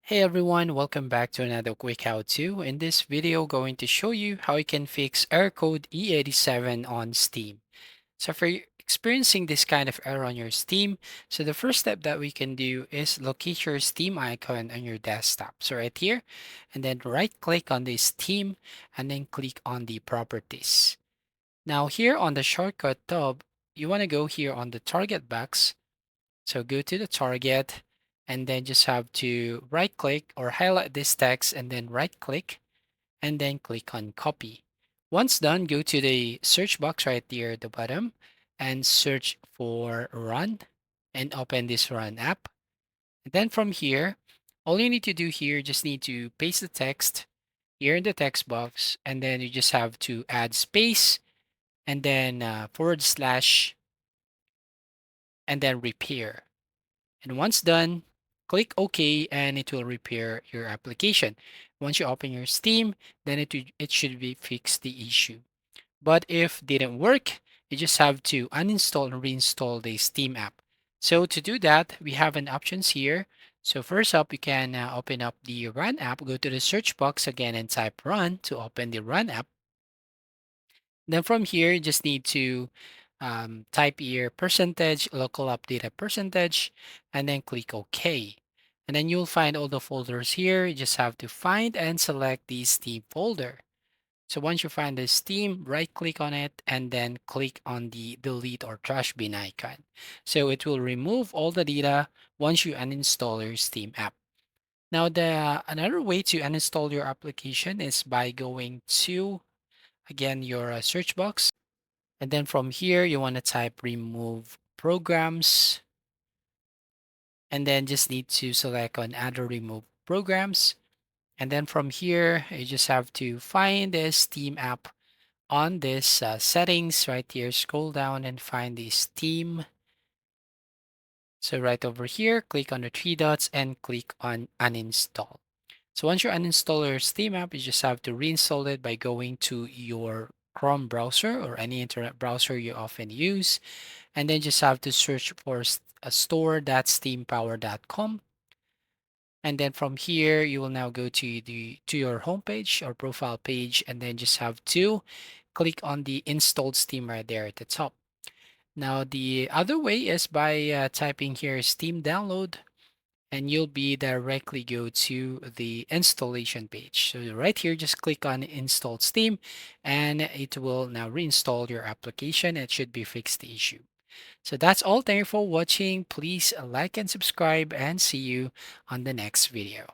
Hey everyone, welcome back to another quick how-to. In this video, going to show you how you can fix error code E87 on Steam. So if you're experiencing this kind of error on your Steam, so the first step that we can do is locate your Steam icon on your desktop. So right here, and then right click on the Steam and then click on the properties. Now here on the shortcut tab, you want to go here on the target box. So go to the target and then just have to right click or highlight this text and then right click and then click on copy. Once done, go to the search box right there at the bottom and search for run and open this run app. And then from here, all you need to do here, just need to paste the text here in the text box and then you just have to add space and then forward slash and then repair. And once done, click OK and it will repair your application. Once you open your Steam, then it should be fix the issue. But if didn't work, you just have to uninstall and reinstall the Steam app. So to do that, we have an options here. So first up, you can open up the Run app, go to the search box again and type Run to open the Run app. Then from here, you just need to type here percentage, local update percentage, and then click OK. And then you'll find all the folders here. You just have to find and select the Steam folder. So once you find the Steam, right click on it and then click on the delete or trash bin icon. So it will remove all the data once you uninstall your Steam app. Now the another way to uninstall your application is by going to again your search box. And then from here, you want to type remove programs and then just need to select on add or remove programs. And then from here, you just have to find the Steam app on this settings right here. Scroll down and find the Steam. So right over here, click on the three dots and click on uninstall. So once you uninstall your Steam app, you just have to reinstall it by going to your Chrome browser or any internet browser you often use. And then just have to search for a store.steampower.com. And then from here, you will now go to your homepage or profile page, and then just have to click on the installed Steam right there at the top. Now, the other way is by typing here Steam download, and you'll be directly go to the installation page. So right here, just click on installed Steam, and it will now reinstall your application. It should be fixed the issue. So that's all. Thank you for watching. Please like and subscribe and see you on the next video.